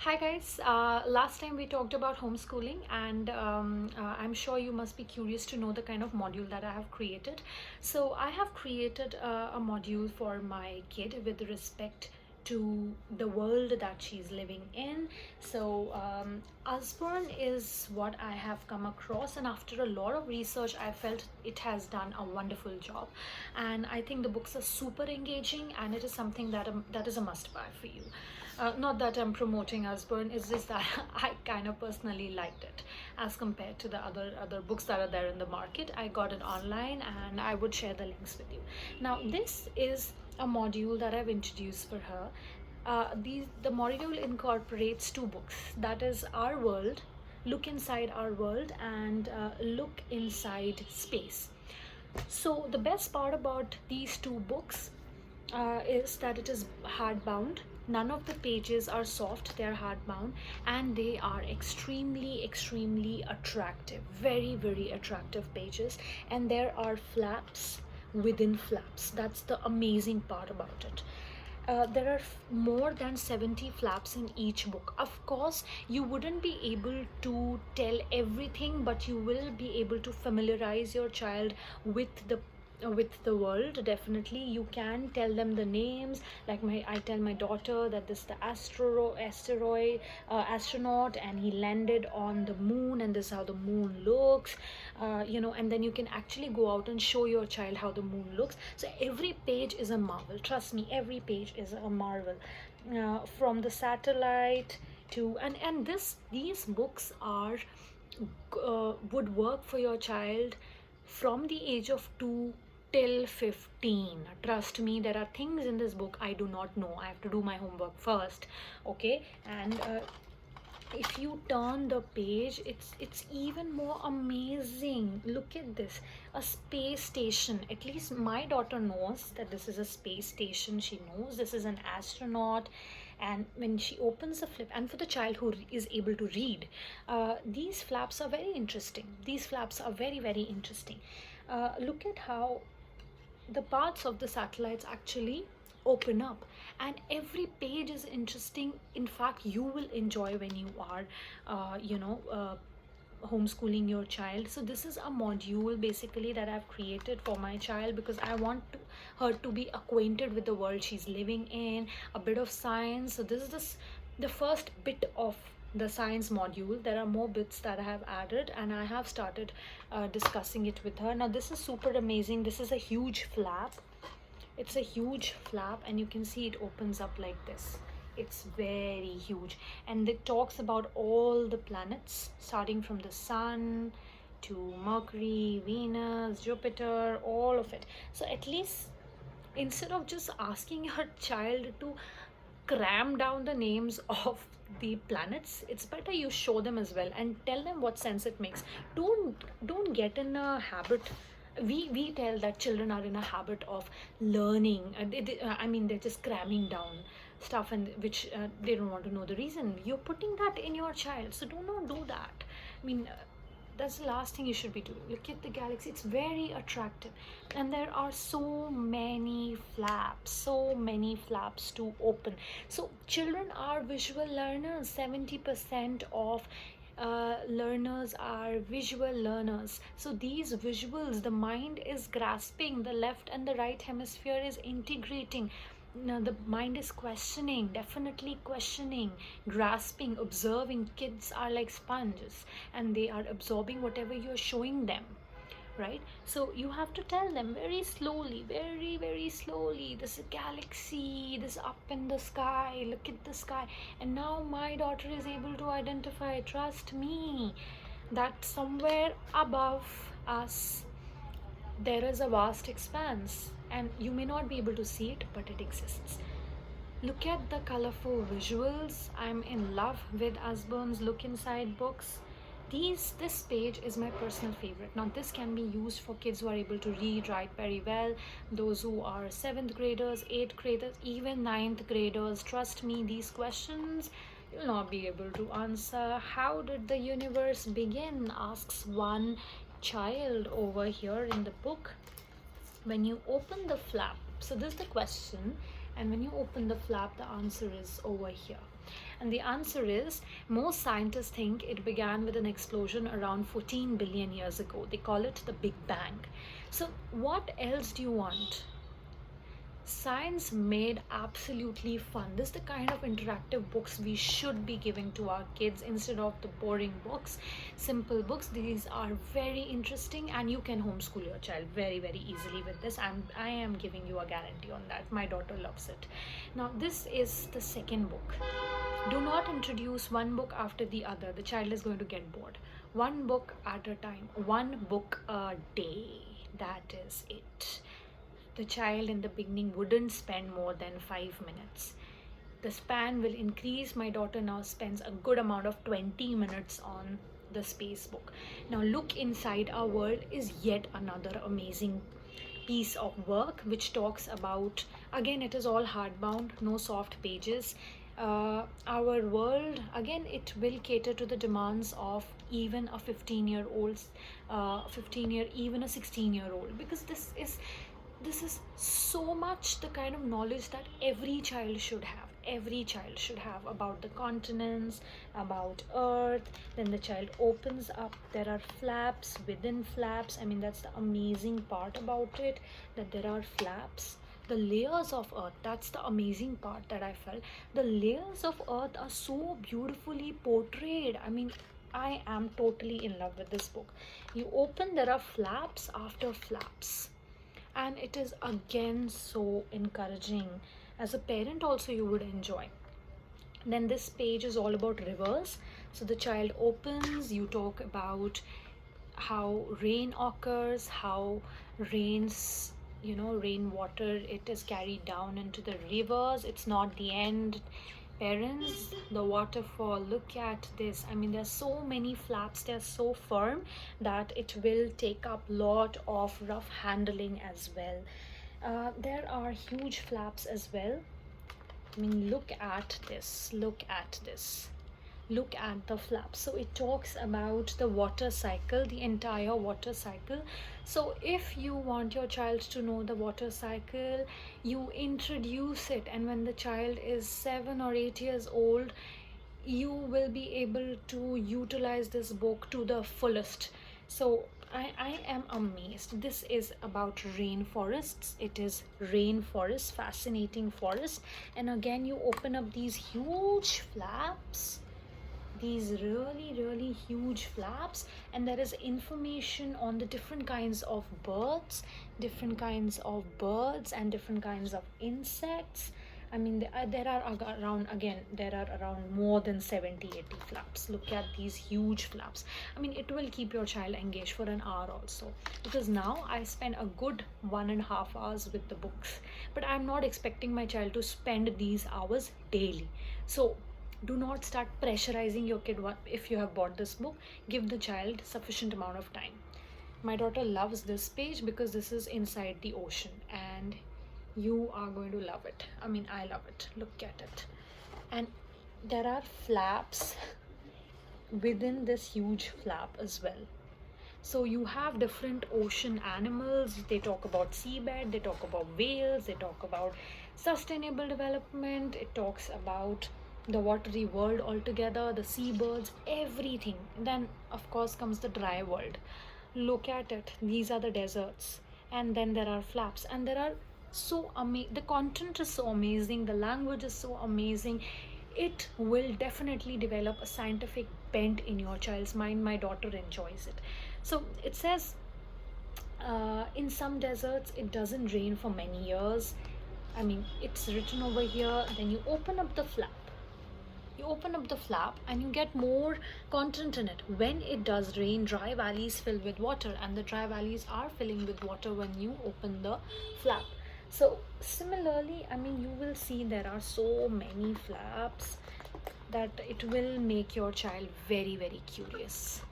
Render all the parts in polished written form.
Hi guys, last time we talked about homeschooling and I'm sure you must be curious to know the kind of module that I have created. So I have created a module for my kid with respect to the world that she's living in. So Usborne is what I have come across, and after a lot of research I felt it has done a wonderful job, and I think the books are super engaging, and it is something that is a must buy for you. Not that I'm promoting Usborne, it's just that I kind of personally liked it as compared to the other books that are there in the market. I got it online and I would share the links with you. Now, this is a module that I've introduced for her. The module incorporates two books, that is Our World, Look Inside Our World, and Look Inside Space. So the best part about these two books is that it is hardbound. None of the pages are soft, they are hardbound, and they are extremely attractive. Very attractive pages, and there are flaps within flaps. That's the amazing part about it. There are more than 70 flaps in each book. Of course, you wouldn't be able to tell everything, but you will be able to familiarize your child with the world. Definitely you can tell them the names, like I tell my daughter that this is the astronaut, and he landed on the moon, and this is how the moon looks, and then you can actually go out and show your child how the moon looks. So every page is a marvel, trust me, every page is a marvel, from the satellite to and these books are would work for your child from the age of 2 till 15. Trust me, there are things in this book I do not know. I have to do my homework first, okay? And if you turn the page, it's even more amazing. Look at this, a space station. At least my daughter knows that this is a space station. She knows this is an astronaut. And when she opens the flip, and for the child who is able to read, these flaps are very interesting. These flaps are very interesting. Look at how the parts of the satellites actually open up, and every page is interesting. In fact, you will enjoy when you are homeschooling your child. So this is a module basically that I've created for my child because I want her to be acquainted with the world she's living in, a bit of science. So this is the first bit of the science module. There are more bits that I have added, and I have started discussing it with her. Now this is super amazing. This is a huge flap. It's a huge flap, and you can see it opens up like this. It's very huge, and it talks about all the planets, starting from the sun to Mercury, Venus, Jupiter, all of it. So at least, instead of just asking your child to cram down the names of the planets, it's better you show them as well and tell them what sense it makes. Don't get in a habit. We tell that children are in a habit of learning, I mean, they're just cramming down stuff, and which they don't want to know the reason. You're putting that in your child, so do not do that. I mean, that's the last thing you should be doing. Look at the galaxy, it's very attractive, and there are so many flaps to open. So children are visual learners. 70% of learners are visual learners. So these visuals, the mind is grasping, the left and the right hemisphere is integrating. Now the mind is questioning, definitely questioning, grasping, observing. Kids are like sponges, and they are absorbing whatever you're showing them, right? So you have to tell them very slowly, very slowly, this is a galaxy, this up in the sky, look at the sky. And now my daughter is able to identify, trust me, that somewhere above us there is a vast expanse, and you may not be able to see it, but it exists. Look at the colorful visuals. I'm in love with Usborne's Look Inside books. This page is my personal favorite. Now this can be used for kids who are able to read, write very well, those who are 7th graders, 8th graders, even 9th graders. Trust me, these questions you'll not be able to answer. How did the universe begin, asks one child over here in the book. When you open the flap, so this is the question, and when you open the flap, the answer is over here. And the answer is, most scientists think it began with an explosion around 14 billion years ago. They call it the Big Bang. So what else do you want? Science made absolutely fun. This is the kind of interactive books we should be giving to our kids instead of the boring books, simple books. These are very interesting, and you can homeschool your child very, very easily with this. I am giving you a guarantee on that. My daughter loves it. Now, this is the second book. Do not introduce one book after the other. The child is going to get bored. One book at a time, one book a day. That is it. The child in the beginning wouldn't spend more than 5 minutes. The span will increase. My daughter now spends a good amount of 20 minutes on the space book. Now, Look Inside Our World is yet another amazing piece of work which talks about, again, it is all hardbound, no soft pages. Our world, again, it will cater to the demands of even a 15-year-old, even a 16-year-old, because this is so much the kind of knowledge that every child should have about the continents, about Earth. Then the child opens up, there are flaps within flaps. I mean, that's the amazing part about it, that there are flaps. The layers of Earth, that's the amazing part that I felt. The layers of Earth are so beautifully portrayed. I mean, I am totally in love with this book. You open, there are flaps after flaps, and it is again so encouraging. As a parent also, you would enjoy. Then this page is all about rivers. So the child opens, you talk about how rain occurs, how rainwater, it is carried down into the rivers. It's not the end. Parents, the waterfall, look at this. I mean, there's so many flaps, they're so firm that it will take up lot of rough handling as well. There are huge flaps as well. I mean, look at this, look at the flaps. So it talks about the water cycle, the entire water cycle. So if you want your child to know the water cycle, you introduce it, and when the child is 7 or 8 years old, you will be able to utilize this book to the fullest. So I am amazed. This is about rainforests. It is rainforest, fascinating forest. And again, you open up these huge flaps, these really huge flaps, and there is information on the different kinds of birds and different kinds of insects. I mean, there are around more than 70-80 flaps. Look at these huge flaps. I mean, it will keep your child engaged for an hour also, because now I spend a good 1.5 hours with the books, but I'm not expecting my child to spend these hours daily. So do not start pressurizing your kid. If you have bought this book, give the child sufficient amount of time. My daughter loves this page because this is inside the ocean, and you are going to love it. I mean, I love it. Look at it. And there are flaps within this huge flap as well. So you have different ocean animals. They talk about seabed, they talk about whales, they talk about sustainable development, it talks about the watery world altogether, the seabirds, everything. Then of course comes the dry world. Look at it. These are the deserts, and then there are flaps, and there are the content is so amazing, the language is so amazing. It will definitely develop a scientific bent in your child's mind. My daughter enjoys it. So it says, in some deserts it doesn't rain for many years. I mean, it's written over here. Then you open up the flap, and you get more content in it. When it does rain, dry valleys fill with water, and the dry valleys are filling with water when you open the flap. So similarly, I mean, you will see there are so many flaps that it will make your child very, very curious.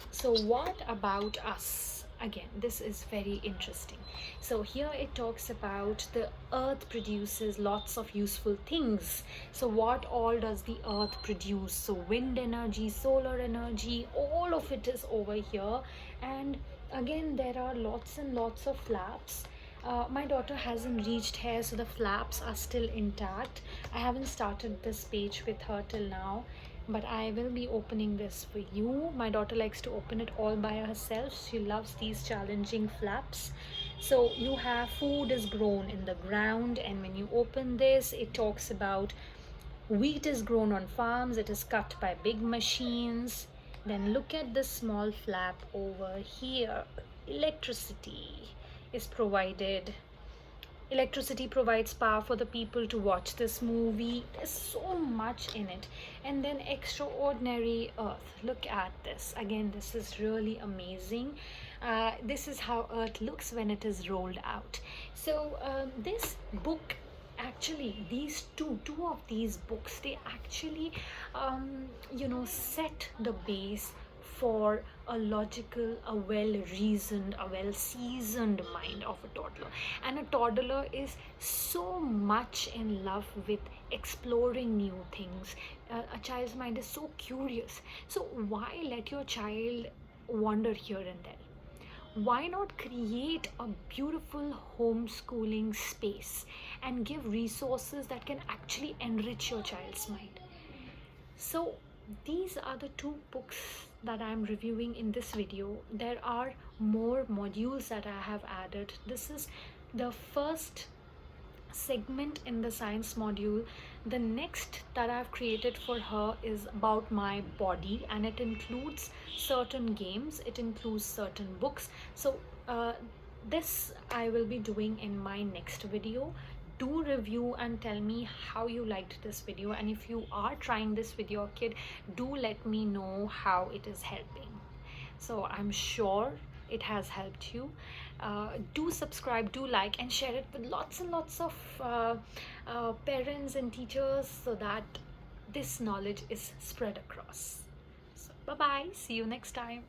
So what about us? Again, this is very interesting. So here it talks about the earth produces lots of useful things. So what all does the earth produce? So wind energy, solar energy, all of it is over here. And again, there are lots and lots of flaps. My daughter hasn't reached here, so the flaps are still intact. I haven't started this page with her till now, but I will be opening this for you. My daughter likes to open it all by herself. She loves these challenging flaps. So you have food is grown in the ground, and when you open this, it talks about wheat is grown on farms, it is cut by big machines. Then look at this small flap over here. Electricity is provided. Electricity provides power for the people to watch this movie. There's so much in it. And then extraordinary earth. Look at this. Again, this is really amazing. This is how earth looks when it is rolled out. So this book, actually these two of these books, they actually set the base for a logical, a well reasoned, a well seasoned mind of a toddler. And a toddler is so much in love with exploring new things. A child's mind is so curious. So why let your child wander here and there? Why not create a beautiful homeschooling space and give resources that can actually enrich your child's mind? So these are the two books that I'm reviewing in this video. There are more modules that I have added. This is the first segment in the science module. The next that I've created for her is about my body, and it includes certain games, it includes certain books. So this I will be doing in my next video. Do review and tell me how you liked this video, and if you are trying this with your kid, do let me know how it is helping. So I'm sure it has helped you. Do subscribe, do like, and share it with lots and lots of parents and teachers, so that this knowledge is spread across. So bye bye, see you next time.